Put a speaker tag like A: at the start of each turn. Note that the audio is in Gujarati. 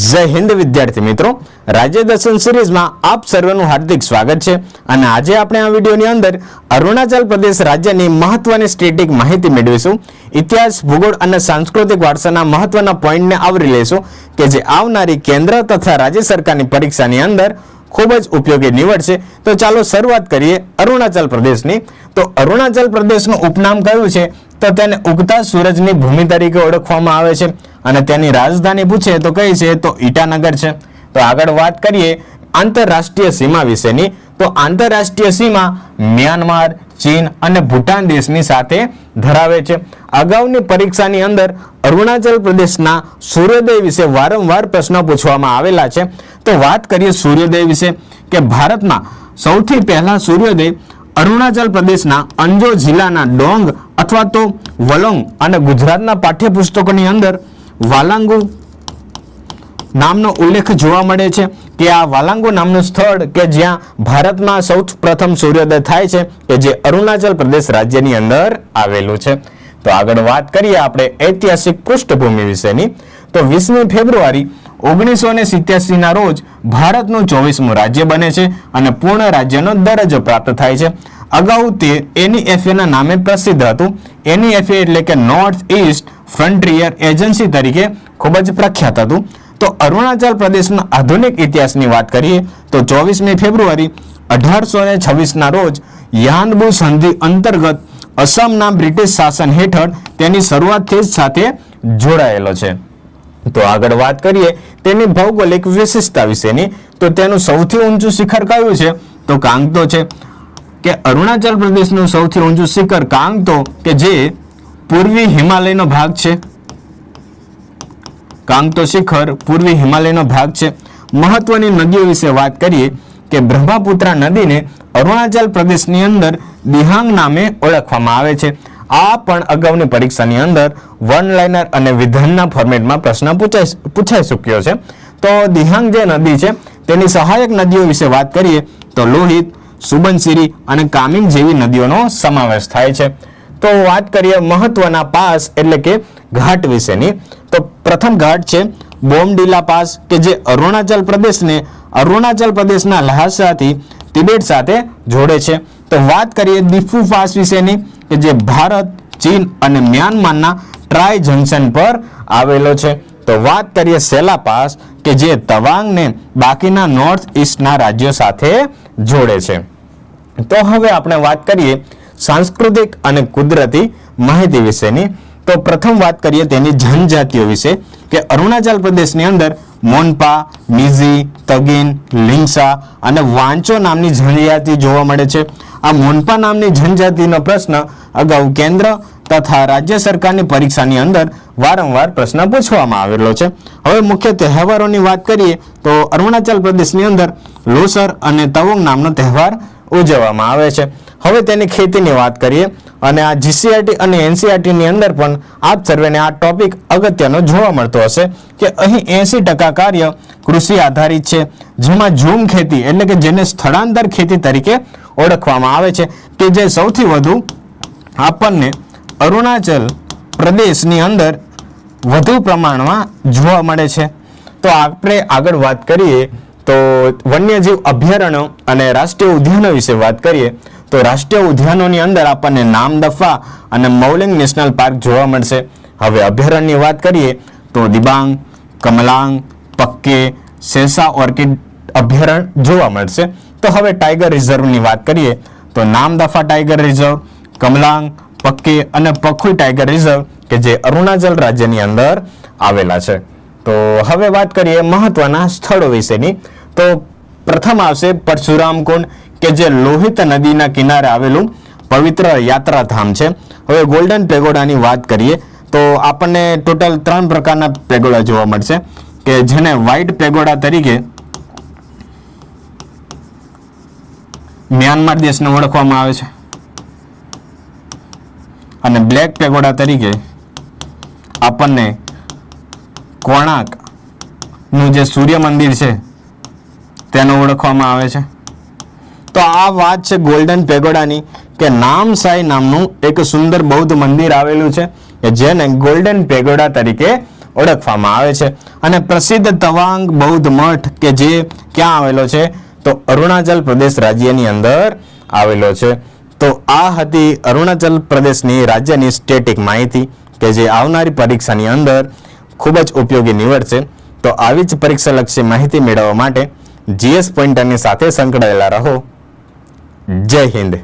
A: જય હિન્દ વિદ્યાર્થી મિત્રો, રાજ્ય દર્શન સિરીઝમાં આપ સર્વનું હાર્દિક સ્વાગત છે. અને આજે આપણે આ વિડીયોની અંદર અરુણાચલ પ્રદેશ રાજ્યની મહત્વની સ્ટેટિક માહિતી મેળવીશું. ઇતિહાસ, ભૂગોળ અને સાંસ્કૃતિક વારસાના મહત્વના પોઈન્ટને આવરી લઈશું કે જે આવનારી કેન્દ્ર તથા રાજ્ય સરકારની પરીક્ષાની અંદર ખૂબ જ ઉપયોગી નીવડશે. તો ચાલો શરૂઆત કરીએ અરુણાચલ પ્રદેશની. તો અરુણાચલ પ્રદેશનું ઉપનામ કયું છે? તો તેને ઉગતા સૂરજની ભૂમિ તરીકે ઓળખવામાં આવે છે. અને તેની રાજધાની પૂછે તો કઈ છે? તો ઈટાનગર છે. તો આગળ વાત કરીએ આંતરરાષ્ટ્રીય સીમા વિશેની. તો આંતરરાષ્ટ્રીય સીમા મ્યાનમાર, ચીન અને ભૂટાન દેશની સાથે ધરાવે છે. અગાઉની પરીક્ષાની અંદર અરુણાચલ પ્રદેશના સૂર્યોદય વિશે વારંવાર પ્રશ્નો પૂછવામાં આવેલા છે. તો વાત કરીએ સૂર્યોદય વિશે કે ભારતમાં સૌથી પહેલા સૂર્યોદય અરુણાચલ પ્રદેશના અંજો જિલ્લાના ડોંગ અથવા તો વલોંગ અને ગુજરાતના પાઠ્યપુસ્તકોની અંદર વાલાંગુ નામનો ઉલ્લેખ જોવા મળે છે કે આ વાલાંગુ નામનું સ્થળ કે જ્યાં ભારતમાં સૌથી પ્રથમ સૂર્યોદય થાય છે કે જે અરુણાચલ પ્રદેશ રાજ્યની અંદર આવેલું છે. તો આગળ વાત કરીએ આપણે ઐતિહાસિક પૃષ્ઠભૂમિ વિશેની. તો 20મી ફેબ્રુઆરી 1987 ના રોજ ભારતનું 24મું રાજ્ય બને છે અને પૂર્ણ રાજ્યનો દરજ્જો પ્રાપ્ત થાય છે. અગાઉ તે NEFA ના નામે પ્રસિદ્ધ હતું. NEFA એટલે કે નોર્થ ઈસ્ટ ફ્રન્ટિયર એજન્સી તરીકે ખૂબ જ પ્રખ્યાત હતું. તો અરુણાચલ પ્રદેશના આધુનિક ઇતિહાસની વાત કરીએ તો 24મી ફેબ્રુઆરી 1826 ના રોજ યાનબુ સંધિ અંતર્ગત અસમના બ્રિટિશ શાસન હેઠળ તેની શરૂઆતથી સાથે જોડાયેલો છે. તો આગળ વાત કરીએ તેની ભૌગોલિક વિશેષતા વિશેની. તો તેનું સૌથી ઊંચું શિખર કયું છે? તો કાંગતો છે. કે અરુણાચલ પ્રદેશનું સૌથી ઊંચું શિખર કાંગતો કે જે પૂર્વી હિમાલયનો ભાગ છે. કાંગતો શિખર પૂર્વી હિમાલયનો ભાગ છે. મહત્વની નદીઓ વિશે વાત કરીએ કે બ્રહ્મપુત્રા નદીને અરુણાચલ પ્રદેશની અંદર દિહાંગ નામે ઓળખવામાં આવે છે. આ પણ અગાઉની પરીક્ષાની અંદર વન લાઇનર અને વિધાનના ફોર્મેટમાં પ્રશ્ન પૂછાઈ ચૂક્યો છે. તો દિહાંગ જે નદી છે તેની સહાયક નદીઓ વિશે વાત કરીએ તો લોહિત, સુબનસિરી અને કામિંગ જેવી નદીઓનો સમાવેશ થાય છે. તો વાત કરીએ મહત્વના પાસ એટલે કે ઘાટ વિશેની. તો પ્રથમ ઘાટ છે બોમડીલા પાસ કે જે અરુણાચલ પ્રદેશના લહાસાથી તિબેટ સાથે જોડે છે. તો વાત કરીએ દીફુ પાસ વિશેની કે જે ભારત, ચીન અને મ્યાનમારના ટ્રાય જંકશન પર આવેલો છે. તો વાત કરીએ સેલા પાસ કે જે તવાંગને બાકીના નોર્થ ઈસ્ટના રાજ્યો સાથે જોડે છે. તો હવે આપણે વાત કરીએ સાંસ્કૃતિક અને કુદરતી માહિતી વિશેની. તો પ્રથમ વાત કરીએ તેની જનજાતિઓ વિશે કે અરુણાચલ પ્રદેશની અંદર મોનપા, મિઝી, તગીન, લિંગસા અને વાંચો નામની જનજાતિ જોવા મળે છે. આ મોનપા નામની જનજાતિનો પ્રશ્ન અગાઉ કેન્દ્ર તથા રાજ્ય સરકારની પરીક્ષાની અંદર વારંવાર પ્રશ્ન પૂછવામાં આવેલો છે. હવે મુખ્ય તહેવારોની વાત કરીએ તો અરુણાચલ પ્રદેશની અંદર લોસર અને તવોંગ નામનો તહેવાર ઉજવવામાં આવે છે. હવે તેની ખેતીની વાત કરીએ અને આ GCRT અને NCERT ની અંદર પણ આપ સર્વેને આ ટોપિક અગત્યનો જોવા મળતો હશે કે અહીં 80% કાર્ય કૃષિ આધારિત છે, જેમાં ઝૂમ ખેતી એટલે કે જેને સ્થળાંતર ખેતી તરીકે ઓળખવામાં આવે છે કે જે સૌથી વધુ આપણને અરુણાચલ પ્રદેશની અંદર વધુ પ્રમાણમાં જોવા મળે છે. તો આપણે આગળ વાત કરીએ તો વન્યજીવ અભયારણ્યો અને રાષ્ટ્રીય ઉદ્યાનો વિશે વાત કરીએ તો રાષ્ટ્રીય ઉદ્યાનોની અંદર આપણને નામદફા અને મૌલિંગ નેશનલ પાર્ક જોવા મળશે. હવે અભયારણ્યની વાત કરીએ તો દિબાંગ, કમલાંગ, પક્કે, શેષા ઓર્કિડ અભયારણ્ય જોવા મળશે. તો હવે ટાઈગર રિઝર્વની વાત કરીએ તો નામદફા ટાઈગર રિઝર્વ, કમલાંગ, પક્કે અને પખુઈ ટાઈગર રિઝર્વ કે જે અરુણાચલ રાજ્યની અંદર આવેલા છે. તો હવે વાત કરીએ મહત્વના સ્થળો વિશેની. તો પ્રથમ આવશે પરશુરામ કુંડ કે જે લોહિત નદીના કિનારે આવેલું પવિત્ર યાત્રાધામ છે. હવે ગોલ્ડન પેગોડાની વાત કરીએ તો આપણને ટોટલ 3 પ્રકારના પેગોડા જોવા મળશે કે જેને વ્હાઇટ પેગોડા તરીકે મ્યાનમાર દેશને ઓળખવામાં આવે છે અને બ્લેક પેગોડા તરીકે આપણને કોણાર્કનું જે સૂર્ય મંદિર છે તેને ઓળખવામાં આવે છે. તો આ વાત છે ગોલ્ડન પેગોડાની કે નામસાઈ નામનું એક સુંદર બૌદ્ધ મંદિર આવેલું છે કે જેને ગોલ્ડન પેગોડા તરીકે ઓળખવામાં આવે છે. અને પ્રસિદ્ધ તવાંગ બૌદ્ધ મઠ કે જે ક્યાં આવેલો છે તો અરુણાચલ પ્રદેશ રાજ્યની અંદર આવેલો છે. તો આ હતી અરુણાચલ પ્રદેશની રાજ્યની સ્ટેટિક માહિતી કે જે આવનારી પરીક્ષાની અંદર ખૂબ જ ઉપયોગી નીવડશે. તો આવી જ પરીક્ષાલક્ષી માહિતી મેળવવા માટે GS પોઈન્ટરની સાથે સંકળાયેલા રહો. જય હિન્દ.